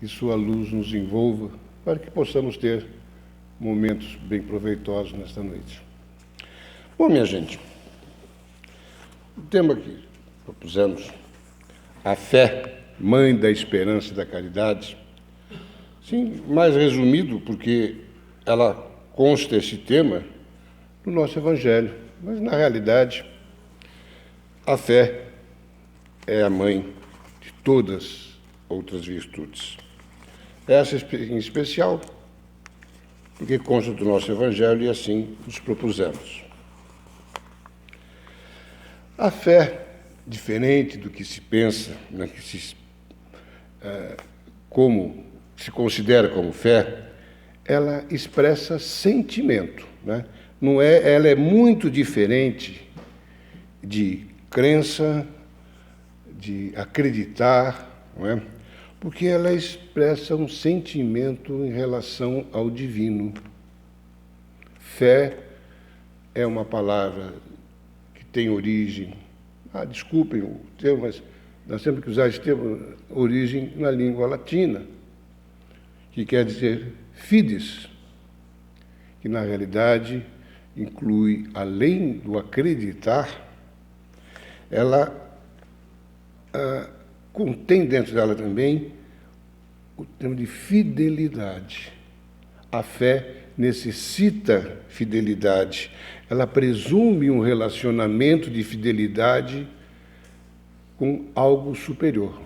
e sua luz nos envolva, para que possamos ter momentos bem proveitosos nesta noite. Bom, minha gente, o tema que propusemos, a fé, mãe da esperança e da caridade, sim, mais resumido, porque ela consta esse tema no nosso Evangelho, mas na realidade a fé é a mãe de todas outras virtudes. Essa em especial, porque consta do nosso Evangelho e assim nos propusemos. A fé, diferente do que se pensa, né, como se considera como fé, ela expressa sentimento, né? Não é, ela é muito diferente de crença, de acreditar, não é? Porque ela expressa um sentimento em relação ao divino. Fé é uma palavra que tem origem, desculpem o termo, mas nós temos que usar esse termo, origem na língua latina, que quer dizer fides, que na realidade inclui, além do acreditar, ela contém dentro dela também o termo de fidelidade. A fé necessita fidelidade. Ela presume um relacionamento de fidelidade com algo superior.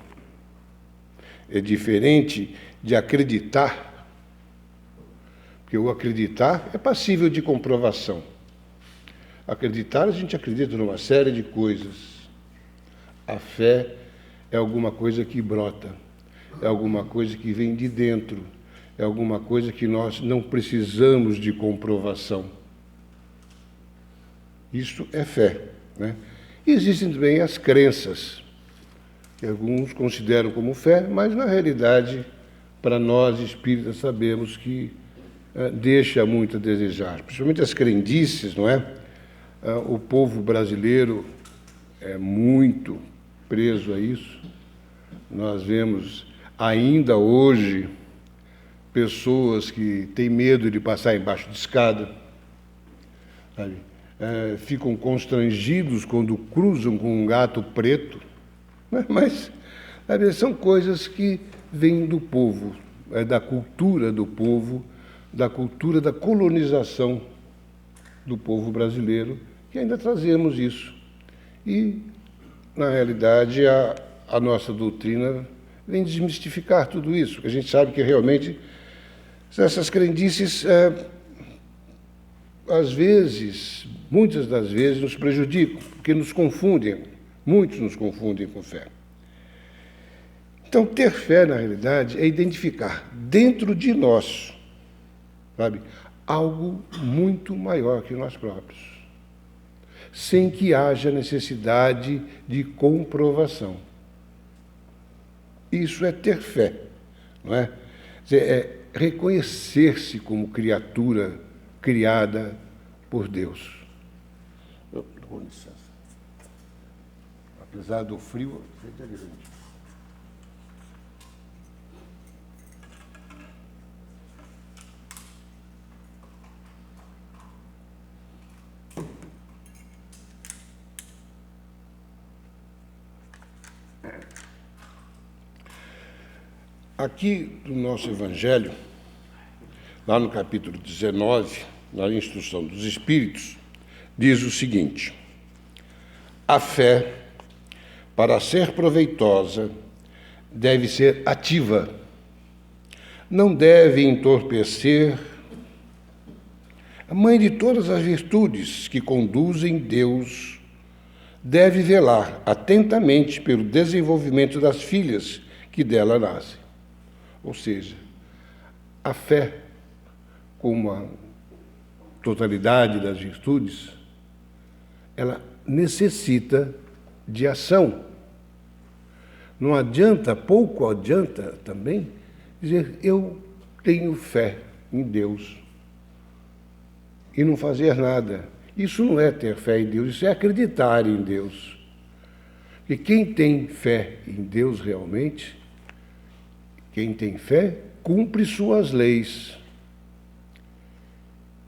É diferente de acreditar, porque o acreditar é passível de comprovação. Acreditar, a gente acredita numa série de coisas. A fé é alguma coisa que brota, é alguma coisa que vem de dentro, é alguma coisa que nós não precisamos de comprovação. Isso é fé, né? E existem também as crenças, que alguns consideram como fé, mas na realidade, para nós espíritas, sabemos que deixa muito a desejar, principalmente as crendices, não é? O povo brasileiro é muito preso a isso. Nós vemos ainda hoje pessoas que têm medo de passar embaixo de escada, sabe? Ficam constrangidos quando cruzam com um gato preto, mas sabe, são coisas que vêm do povo, da cultura do povo, da cultura da colonização do povo brasileiro, que ainda trazemos isso. E, na realidade, a nossa doutrina vem desmistificar tudo isso, porque a gente sabe que realmente essas crendices, às vezes, muitas das vezes, nos prejudicam, porque nos confundem, muitos nos confundem com fé. Então, ter fé, na realidade, é identificar dentro de nós, sabe, algo muito maior que nós próprios, sem que haja necessidade de comprovação. Isso é ter fé, não é? É reconhecer-se como criatura criada por Deus. Com licença. Apesar do frio, é interessante. Aqui no nosso Evangelho, lá no capítulo 19, na instrução dos Espíritos, diz o seguinte: a fé, para ser proveitosa, deve ser ativa, não deve entorpecer. A mãe de todas as virtudes que conduzem Deus deve velar atentamente pelo desenvolvimento das filhas que dela nascem. Ou seja, a fé, como a totalidade das virtudes, ela necessita de ação. Não adianta, pouco adianta também, dizer eu tenho fé em Deus e não fazer nada. Isso não é ter fé em Deus, isso é acreditar em Deus. E quem tem fé em Deus realmente, Quem tem fé cumpre suas leis.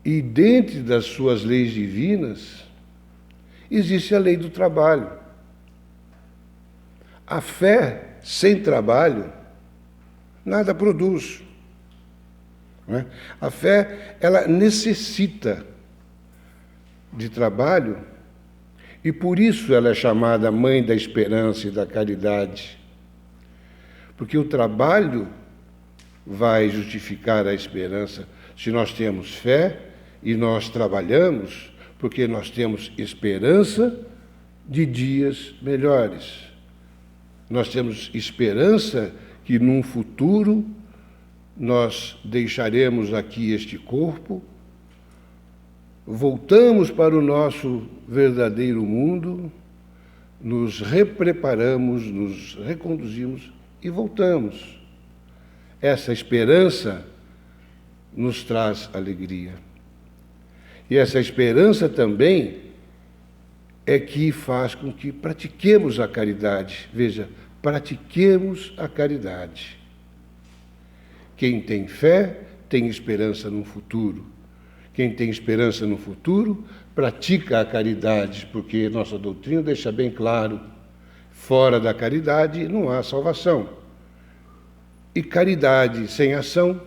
E dentro das suas leis divinas, existe a lei do trabalho. A fé sem trabalho nada produz. Não é? A fé, ela necessita de trabalho e por isso ela é chamada mãe da esperança e da caridade. Porque o trabalho vai justificar a esperança. Se nós temos fé e nós trabalhamos, porque nós temos esperança de dias melhores. Nós temos esperança que num futuro nós deixaremos aqui este corpo, voltamos para o nosso verdadeiro mundo, nos repreparamos, nos reconduzimos e voltamos. Essa esperança nos traz alegria. E essa esperança também é que faz com que pratiquemos a caridade. Veja, pratiquemos a caridade. Quem tem fé tem esperança no futuro. Quem tem esperança no futuro pratica a caridade, porque nossa doutrina deixa bem claro: fora da caridade não há salvação. E caridade sem ação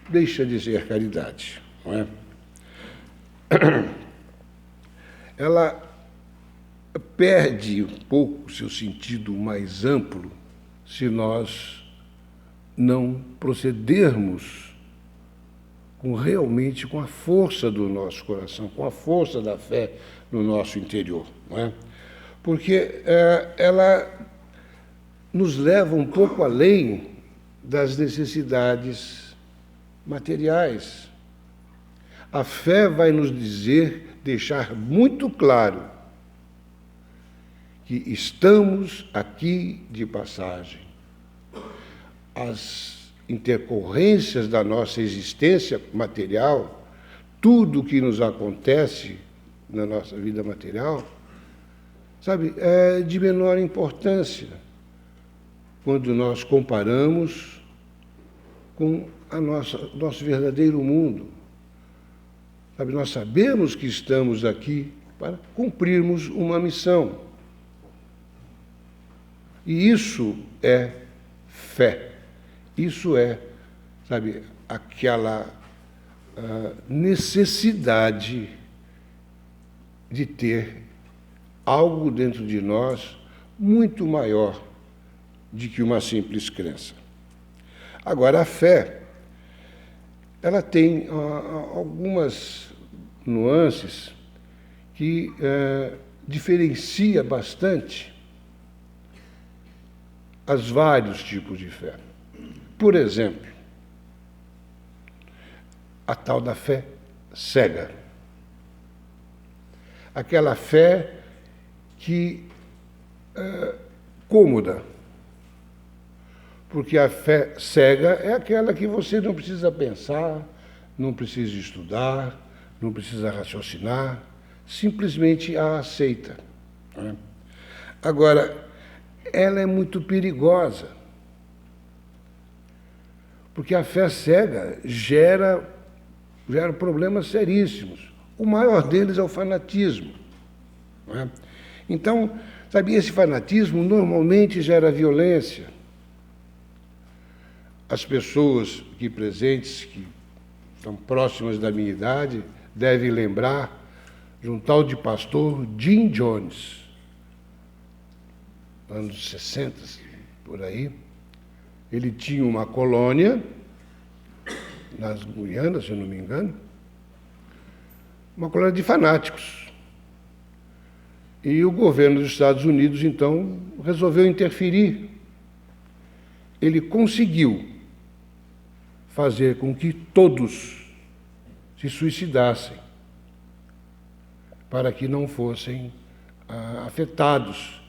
deixa de ser caridade, não é? Ela perde um pouco seu sentido mais amplo se nós não procedermos realmente com a força do nosso coração, com a força da fé no nosso interior, não é? Porque ela nos leva um pouco além das necessidades materiais. A fé vai nos deixar muito claro que estamos aqui de passagem. As intercorrências da nossa existência material, tudo o que nos acontece na nossa vida material, sabe, é de menor importância quando nós comparamos com nosso verdadeiro mundo. Sabe, nós sabemos que estamos aqui para cumprirmos uma missão. E isso é fé. Isso é, sabe, aquela necessidade de ter algo dentro de nós muito maior do que uma simples crença. Agora, a fé, ela tem algumas nuances que diferencia bastante os vários tipos de fé. Por exemplo, a tal da fé cega. Aquela fé que cômoda. Porque a fé cega é aquela que você não precisa pensar, não precisa estudar, não precisa raciocinar, simplesmente a aceita. Né? Agora, ela é muito perigosa, porque a fé cega gera problemas seríssimos. O maior deles é o fanatismo. Não é? Então, sabe, esse fanatismo normalmente gera violência. As pessoas aqui presentes, que são próximas da minha idade, devem lembrar de um tal de pastor Jim Jones, anos 60, por aí. Ele tinha uma colônia, nas Guianas, se eu não me engano, uma colônia de fanáticos. E o governo dos Estados Unidos, então, resolveu interferir. Ele conseguiu fazer com que todos se suicidassem, para que não fossem afetados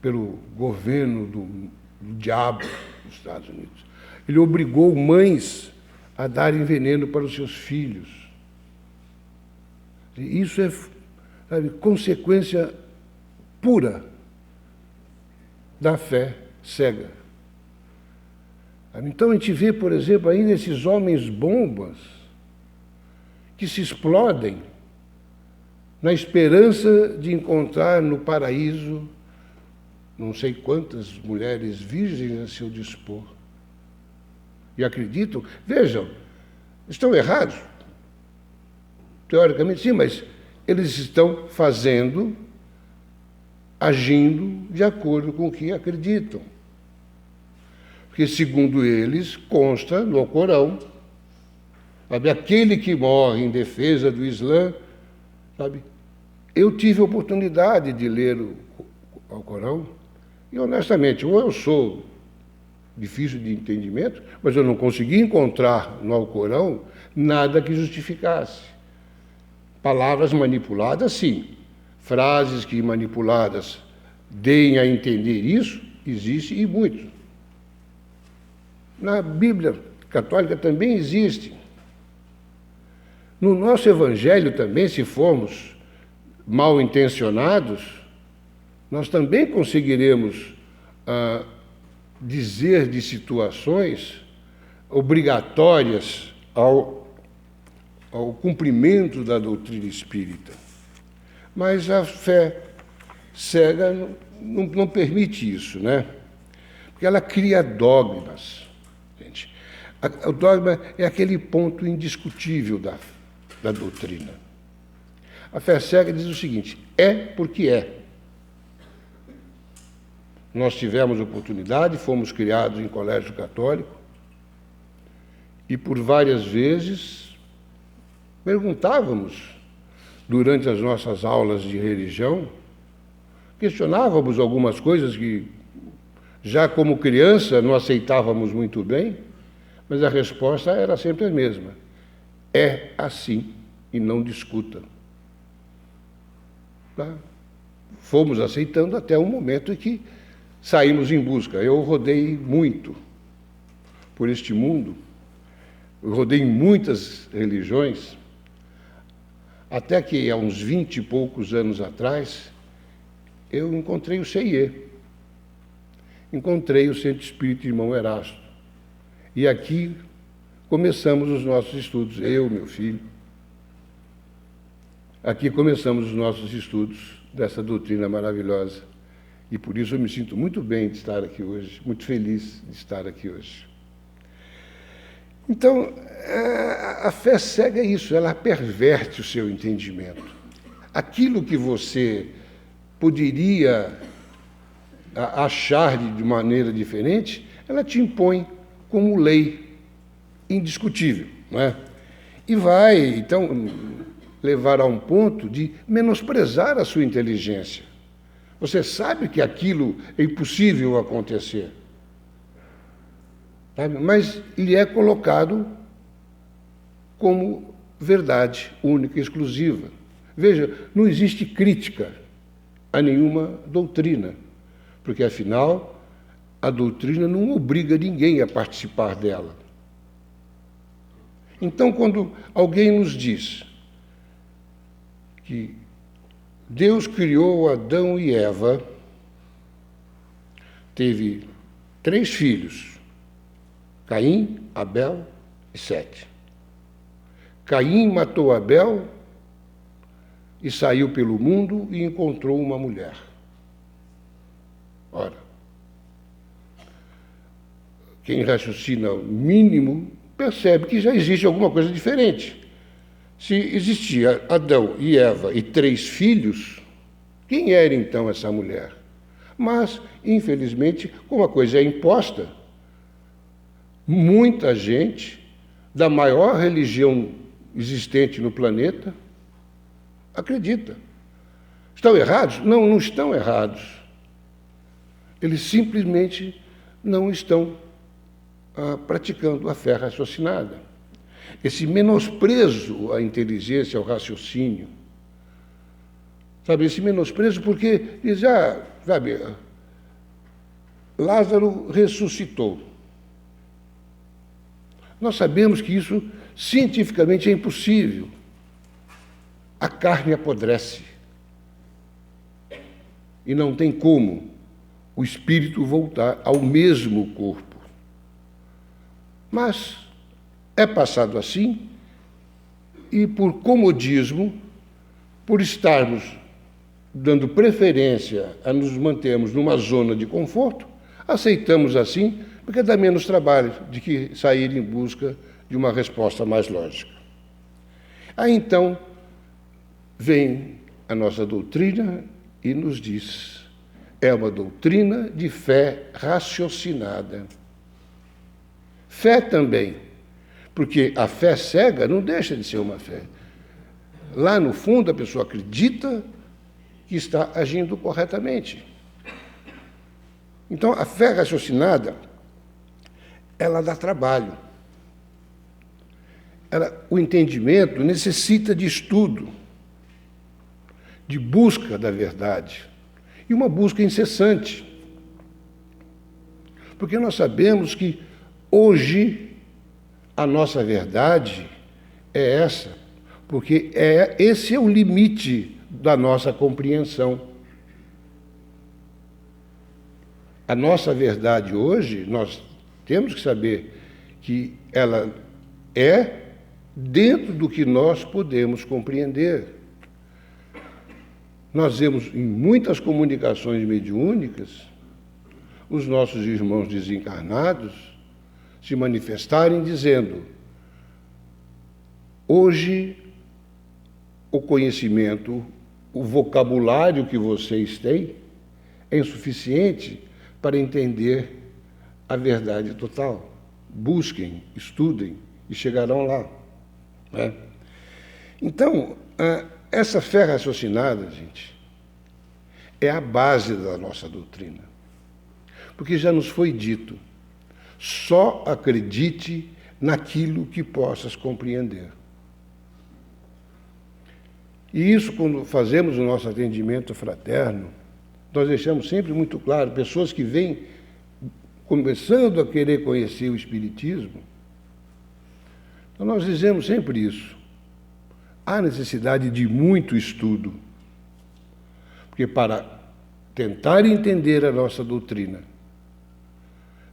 pelo governo do diabo dos Estados Unidos. Ele obrigou mães a darem veneno para os seus filhos. E isso é, sabe, consequência pura da fé cega. Então a gente vê, por exemplo, ainda esses homens bombas que se explodem na esperança de encontrar no paraíso não sei quantas mulheres virgens a seu dispor. E acreditam, vejam, estão errados. Teoricamente sim, mas eles estão fazendo, agindo de acordo com o que acreditam. Porque, segundo eles, consta no Alcorão, sabe, aquele que morre em defesa do Islã, sabe, eu tive a oportunidade de ler o Alcorão e, honestamente, ou eu sou difícil de entendimento, mas eu não consegui encontrar no Alcorão nada que justificasse. Palavras manipuladas, sim. Frases que manipuladas deem a entender isso, existe e muito. Na Bíblia católica também existe. No nosso Evangelho também, se formos mal intencionados, nós também conseguiremos dizer de situações obrigatórias ao cumprimento da doutrina espírita. Mas a fé cega não permite isso, né? Porque ela cria dogmas. Gente. O dogma é aquele ponto indiscutível da doutrina. A fé cega diz o seguinte: é porque é. Nós tivemos oportunidade, fomos criados em colégio católico e por várias vezes perguntávamos, durante as nossas aulas de religião, questionávamos algumas coisas que, já como criança, não aceitávamos muito bem, mas a resposta era sempre a mesma. É assim e não discuta. Tá? Fomos aceitando até o momento em que saímos em busca. Eu rodei muito por este mundo, eu rodei em muitas religiões, até que há uns 20 e poucos anos atrás, eu encontrei o CIE, encontrei o Centro Espírita Irmão Erasto. E aqui começamos os nossos estudos, eu, meu filho. Aqui começamos os nossos estudos dessa doutrina maravilhosa. E por isso eu me sinto muito bem de estar aqui hoje, muito feliz de estar aqui hoje. Então, a fé cega é isso, ela perverte o seu entendimento. Aquilo que você poderia achar de maneira diferente, ela te impõe como lei indiscutível, não é? E vai, então, levar a um ponto de menosprezar a sua inteligência. Você sabe que aquilo é impossível acontecer, sabe? Mas lhe é colocado como verdade única e exclusiva. Veja, não existe crítica a nenhuma doutrina, porque, afinal, a doutrina não obriga ninguém a participar dela. Então, quando alguém nos diz que Deus criou Adão e Eva, teve 3 filhos, Caim, Abel e Sete. Caim matou Abel e saiu pelo mundo e encontrou uma mulher. Ora, quem raciocina o mínimo percebe que já existe alguma coisa diferente. Se existia Adão e Eva e 3 filhos, quem era então essa mulher? Mas, infelizmente, como a coisa é imposta, muita gente da maior religião existente no planeta acredita. Estão errados? Não, não estão errados. Eles simplesmente não estão praticando a fé raciocinada. Esse menosprezo à inteligência, ao raciocínio. Sabe, esse menosprezo porque diz, sabe, Lázaro ressuscitou. Nós sabemos que isso cientificamente é impossível. A carne apodrece. E não tem como o espírito voltar ao mesmo corpo. Mas é passado assim, e por comodismo, por estarmos dando preferência a nos mantermos numa zona de conforto, aceitamos assim, porque dá menos trabalho de que sair em busca de uma resposta mais lógica. Aí então vem a nossa doutrina e nos diz: é uma doutrina de fé raciocinada. Fé também, porque a fé cega não deixa de ser uma fé. Lá no fundo a pessoa acredita que está agindo corretamente. Então a fé raciocinada, ela dá trabalho. O entendimento necessita de estudo, de busca da verdade, e uma busca incessante. Porque nós sabemos que hoje a nossa verdade é essa, porque esse é o limite da nossa compreensão. A nossa verdade hoje, nós temos que saber que ela é dentro do que nós podemos compreender. Nós vemos em muitas comunicações mediúnicas os nossos irmãos desencarnados se manifestarem dizendo: hoje o conhecimento, o vocabulário que vocês têm é insuficiente para entender a verdade total. Busquem, estudem e chegarão lá. Né? Então, essa fé raciocinada, gente, é a base da nossa doutrina. Porque já nos foi dito: só acredite naquilo que possas compreender. E isso, quando fazemos o nosso atendimento fraterno, nós deixamos sempre muito claro, pessoas que vêm começando a querer conhecer o Espiritismo, então nós dizemos sempre isso. Há necessidade de muito estudo, porque para tentar entender a nossa doutrina,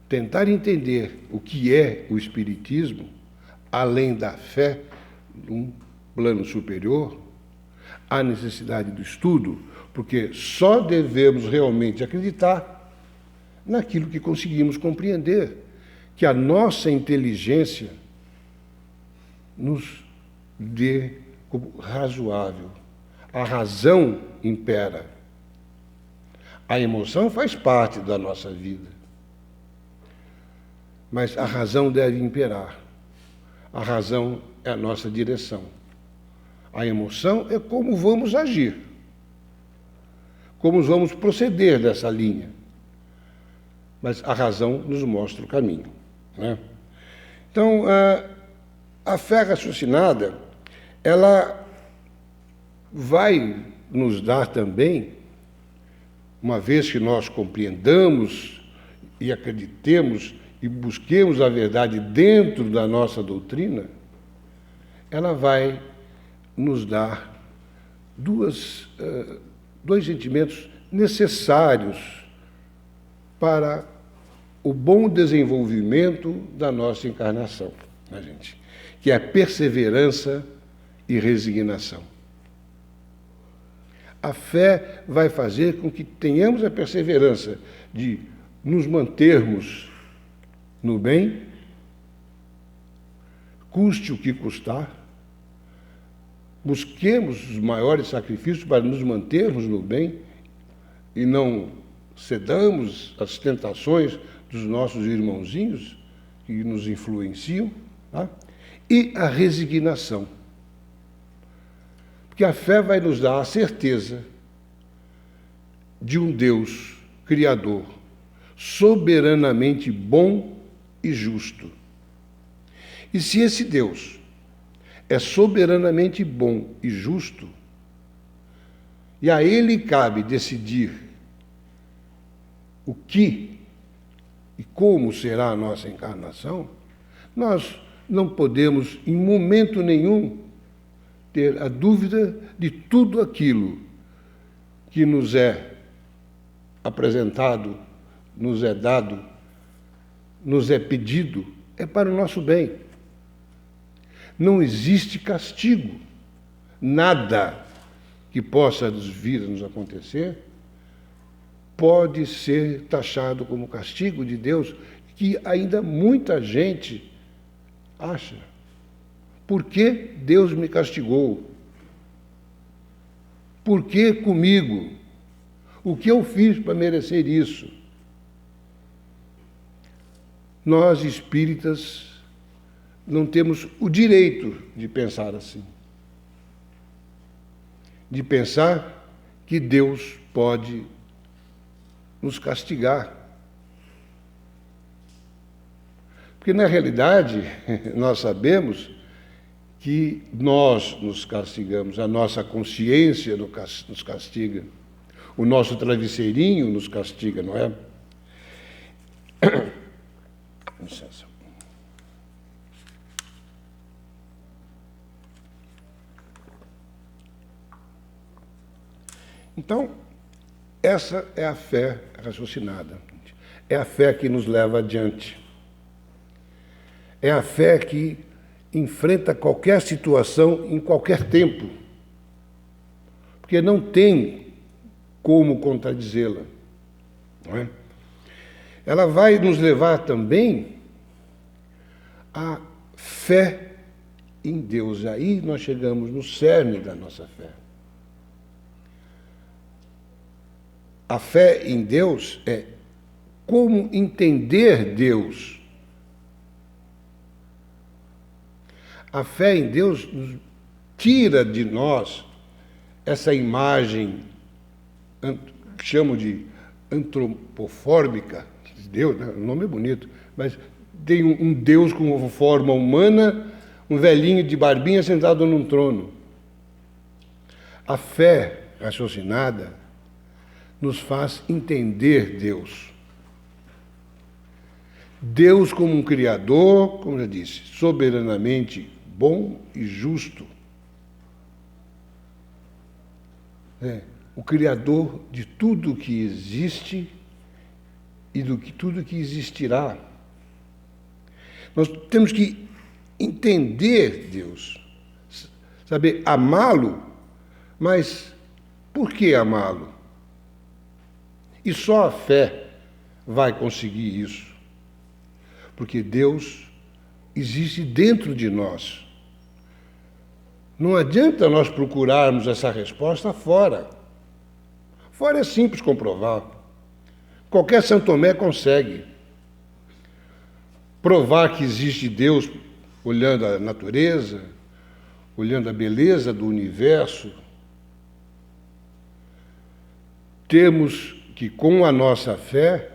tentar entender o que é o Espiritismo, além da fé, num plano superior, há necessidade do estudo, porque só devemos realmente acreditar naquilo que conseguimos compreender, que a nossa inteligência nos dê como razoável. A razão impera. A emoção faz parte da nossa vida, mas a razão deve imperar. A razão é a nossa direção. A emoção é como vamos agir, como vamos proceder nessa linha. Mas a razão nos mostra o caminho. Né? Então, a fé raciocinada, ela vai nos dar também, uma vez que nós compreendamos e acreditemos e busquemos a verdade dentro da nossa doutrina, ela vai nos dar dois sentimentos necessários para o bom desenvolvimento da nossa encarnação, né, gente? Que é a perseverança e resignação. A fé vai fazer com que tenhamos a perseverança de nos mantermos no bem, custe o que custar, busquemos os maiores sacrifícios para nos mantermos no bem e não cedamos às tentações dos nossos irmãozinhos que nos influenciam, tá? E a resignação. Porque a fé vai nos dar a certeza de um Deus Criador, soberanamente bom e justo. E se esse Deus é soberanamente bom e justo, e a Ele cabe decidir o que e como será a nossa encarnação, nós não podemos, em momento nenhum, ter a dúvida de tudo aquilo que nos é apresentado, nos é dado, nos é pedido é para o nosso bem. Não existe castigo. Nada que possa vir a nos acontecer pode ser taxado como castigo de Deus, que ainda muita gente acha. Por que Deus me castigou? Por que comigo? O que eu fiz para merecer isso? Nós, espíritas, não temos o direito de pensar assim. De pensar que Deus pode nos castigar. Porque, na realidade, nós sabemos que nós nos castigamos, a nossa consciência nos castiga, o nosso travesseirinho nos castiga, não é? Licença. Então, essa é a fé raciocinada. É a fé que nos leva adiante. É a fé que enfrenta qualquer situação em qualquer tempo. Porque não tem como contradizê-la. Não é? Ela vai nos levar também à fé em Deus. Aí nós chegamos no cerne da nossa fé. A fé em Deus é como entender Deus. A fé em Deus tira de nós essa imagem que chamo de antropomórfica de Deus, né? O nome é bonito, mas tem um Deus com forma humana, um velhinho de barbinha sentado num trono. A fé raciocinada nos faz entender Deus. Deus como um Criador, como já disse, soberanamente bom e justo. O Criador de tudo que existe e do que tudo que existirá. Nós temos que entender Deus, saber amá-lo, mas por que amá-lo? E só a fé vai conseguir isso. Porque Deus existe dentro de nós. Não adianta nós procurarmos essa resposta fora. Fora é simples comprovar. Qualquer São Tomé consegue provar que existe Deus olhando a natureza, olhando a beleza do universo. Temos que, com a nossa fé,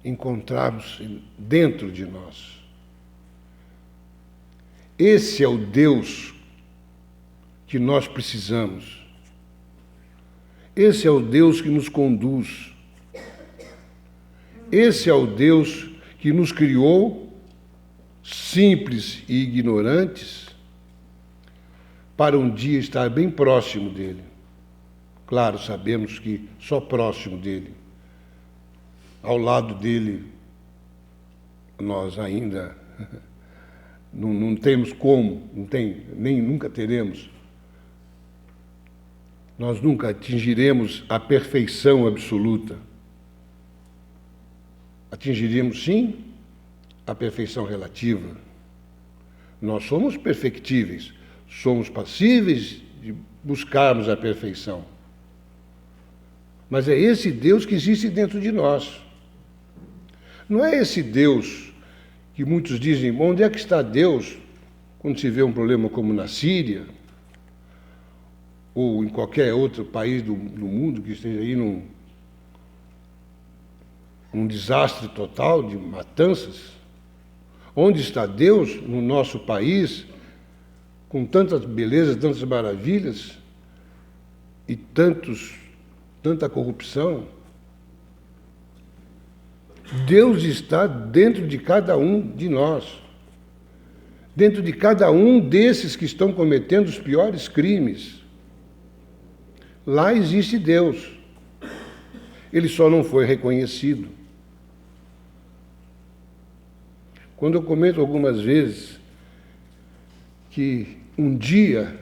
encontrarmos dentro de nós. Esse é o Deus que nós precisamos. Esse é o Deus que nos conduz. Esse é o Deus que nos criou, simples e ignorantes, para um dia estar bem próximo dele. Claro, sabemos que só próximo dele. Ao lado dele, nós ainda não temos como, nem nunca teremos. Nós nunca atingiremos a perfeição absoluta. Atingiremos, sim, a perfeição relativa. Nós somos perfectíveis, somos passíveis de buscarmos a perfeição. Mas é esse Deus que existe dentro de nós. Não é esse Deus que muitos dizem, onde é que está Deus quando se vê um problema como na Síria, ou em qualquer outro país do mundo que esteja aí num desastre total de matanças? Onde está Deus no nosso país, com tantas belezas, tantas maravilhas e tanta corrupção? Deus está dentro de cada um de nós, dentro de cada um desses que estão cometendo os piores crimes. Lá existe Deus. Ele só não foi reconhecido. quando eu comento algumas vezes que um dia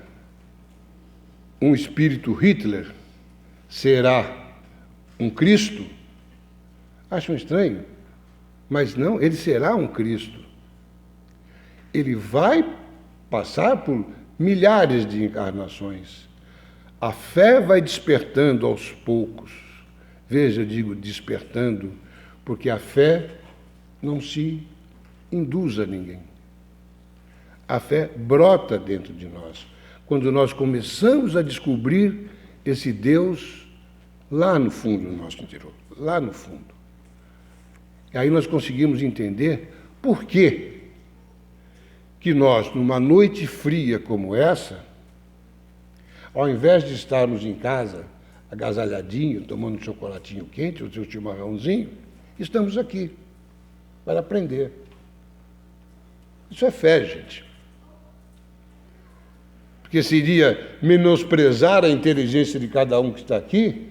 um espírito Hitler será um Cristo, acham estranho, mas não, ele será um Cristo. Ele vai passar por milhares de encarnações. A fé vai despertando aos poucos. Veja, eu digo despertando, porque a fé não se induz a ninguém. A fé brota dentro de nós, quando nós começamos a descobrir esse Deus lá no fundo do nosso interior, lá no fundo. E aí nós conseguimos entender por que nós, numa noite fria como essa, ao invés de estarmos em casa, agasalhadinho, tomando um chocolatinho quente, o seu chimarrãozinho, estamos aqui para aprender. Isso é fé, gente. Porque seria menosprezar a inteligência de cada um que está aqui,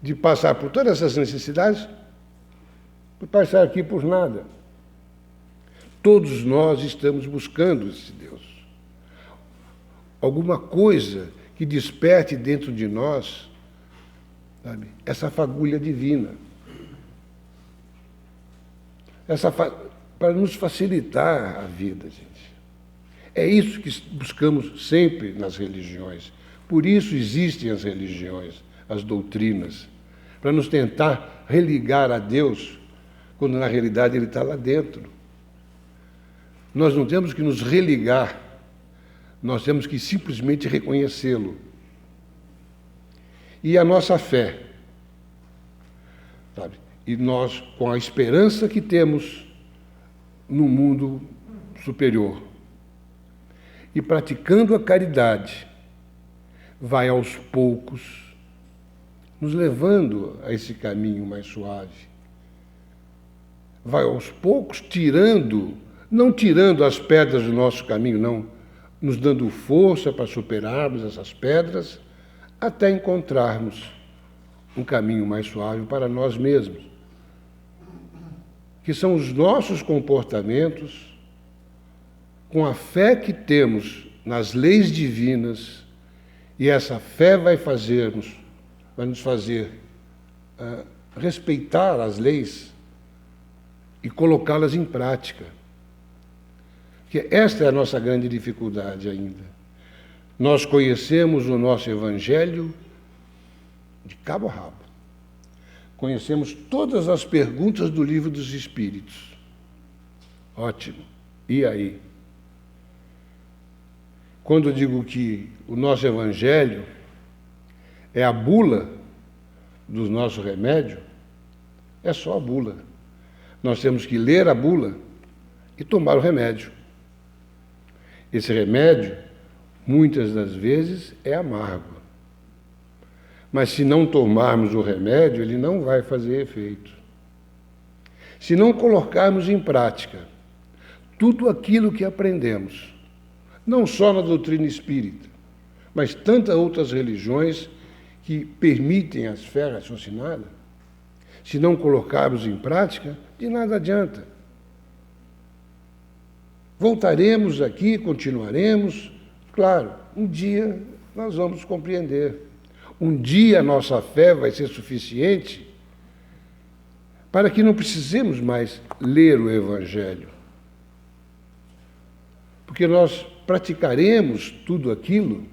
de passar por todas essas necessidades, por passar aqui por nada. Todos nós estamos buscando esse Deus. Alguma coisa que desperte dentro de nós, sabe, essa fagulha divina. Para nos facilitar a vida, gente. É isso que buscamos sempre nas religiões. Por isso existem as religiões, as doutrinas, para nos tentar religar a Deus, quando na realidade Ele está lá dentro. Nós não temos que nos religar, nós temos que simplesmente reconhecê-lo. E a nossa fé, sabe? E nós, com a esperança que temos no mundo superior, e praticando a caridade, vai aos poucos nos levando a esse caminho mais suave. Vai aos poucos não tirando as pedras do nosso caminho, não, nos dando força para superarmos essas pedras, até encontrarmos um caminho mais suave para nós mesmos, que são os nossos comportamentos, com a fé que temos nas leis divinas, e essa fé vai nos fazer respeitar as leis e colocá-las em prática. Porque esta é a nossa grande dificuldade ainda. Nós conhecemos o nosso Evangelho de cabo a rabo. Conhecemos todas as perguntas do Livro dos Espíritos. Ótimo. E aí? Quando eu digo que o nosso Evangelho é a bula do nosso remédio, é só a bula. Nós temos que ler a bula e tomar o remédio. Esse remédio, muitas das vezes, é amargo. Mas se não tomarmos o remédio, ele não vai fazer efeito. Se não colocarmos em prática tudo aquilo que aprendemos, não só na doutrina espírita, mas tantas outras religiões que permitem a fé raciocinada, se não colocarmos em prática, de nada adianta. Voltaremos aqui, continuaremos, claro, um dia nós vamos compreender. Um dia a nossa fé vai ser suficiente para que não precisemos mais ler o Evangelho. Porque nós praticaremos tudo aquilo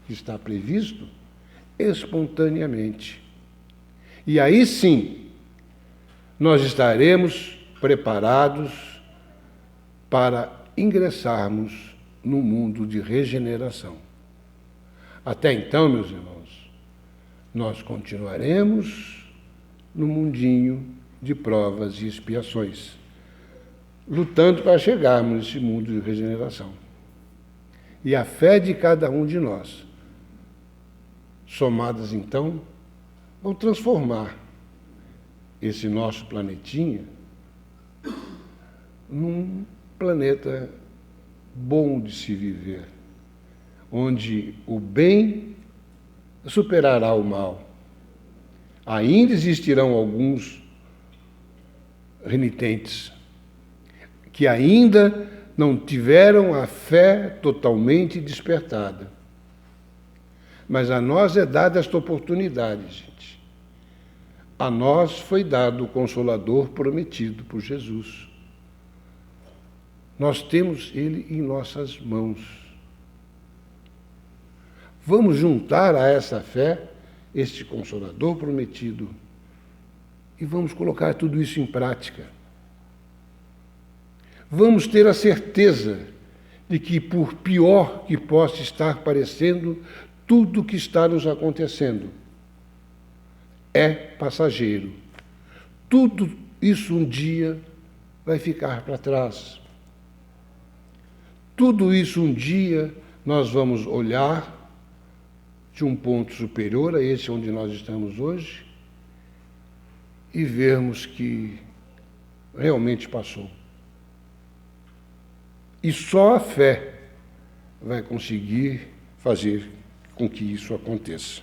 que está previsto espontaneamente. E aí sim, nós estaremos preparados para ingressarmos no mundo de regeneração. Até então, meus irmãos, nós continuaremos no mundinho de provas e expiações, lutando para chegarmos nesse mundo de regeneração. E a fé de cada um de nós, somadas então, vão transformar esse nosso planetinha num planeta bom de se viver, onde o bem superará o mal. Ainda existirão alguns renitentes, que ainda não tiveram a fé totalmente despertada. Mas a nós é dada esta oportunidade, gente. A nós foi dado o Consolador prometido por Jesus. Nós temos ele em nossas mãos. Vamos juntar a essa fé este Consolador prometido e vamos colocar tudo isso em prática. Vamos ter a certeza de que, por pior que possa estar parecendo, tudo o que está nos acontecendo é passageiro. Tudo isso um dia vai ficar para trás. Tudo isso um dia nós vamos olhar de um ponto superior a esse onde nós estamos hoje e vermos que realmente passou. E só a fé vai conseguir fazer com que isso aconteça.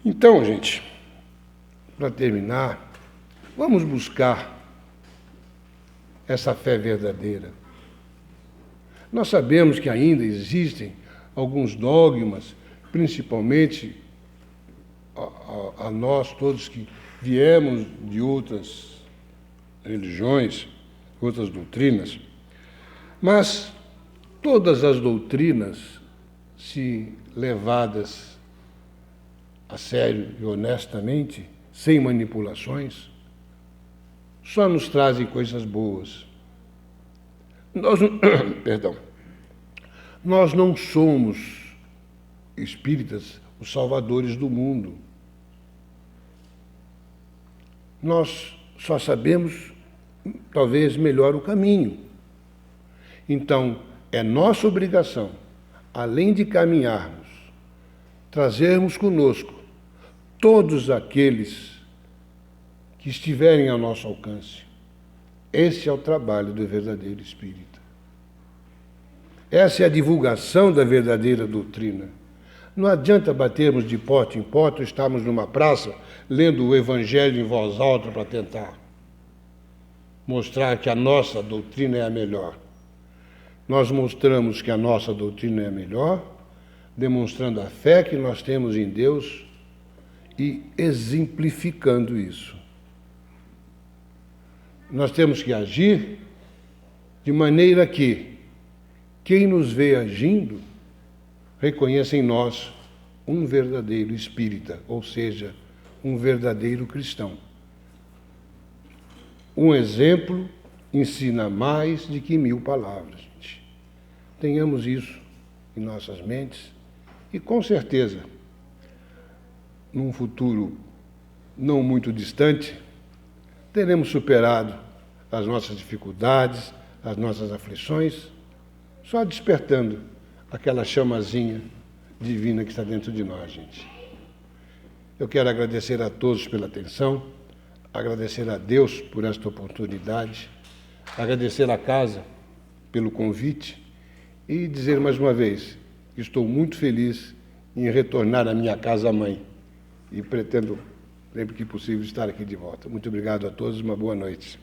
Então, gente, para terminar, vamos buscar essa fé verdadeira. Nós sabemos que ainda existem alguns dogmas, principalmente a nós todos que viemos de outras religiões, outras doutrinas, mas todas as doutrinas, se levadas a sério e honestamente, sem manipulações, só nos trazem coisas boas. Nós não somos espíritas, os salvadores do mundo. Nós só sabemos, talvez, melhor o caminho. Então, é nossa obrigação, além de caminharmos, trazermos conosco todos aqueles que estiverem ao nosso alcance. Esse é o trabalho do verdadeiro espírita. Essa é a divulgação da verdadeira doutrina. Não adianta batermos de porta em porta ou estarmos numa praça lendo o Evangelho em voz alta para tentar mostrar que a nossa doutrina é a melhor. Nós mostramos que a nossa doutrina é a melhor, demonstrando a fé que nós temos em Deus e exemplificando isso. Nós temos que agir de maneira que quem nos vê agindo reconheça em nós um verdadeiro espírita, ou seja, um verdadeiro cristão. Um exemplo ensina mais de que 1000 palavras, gente. Tenhamos isso em nossas mentes e, com certeza, num futuro não muito distante, teremos superado as nossas dificuldades, as nossas aflições, só despertando aquela chamazinha divina que está dentro de nós, gente. Eu quero agradecer a todos pela atenção, agradecer a Deus por esta oportunidade, agradecer à casa pelo convite e dizer mais uma vez que estou muito feliz em retornar à minha casa-mãe e pretendo, sempre que possível, estar aqui de volta. Muito obrigado a todos, uma boa noite.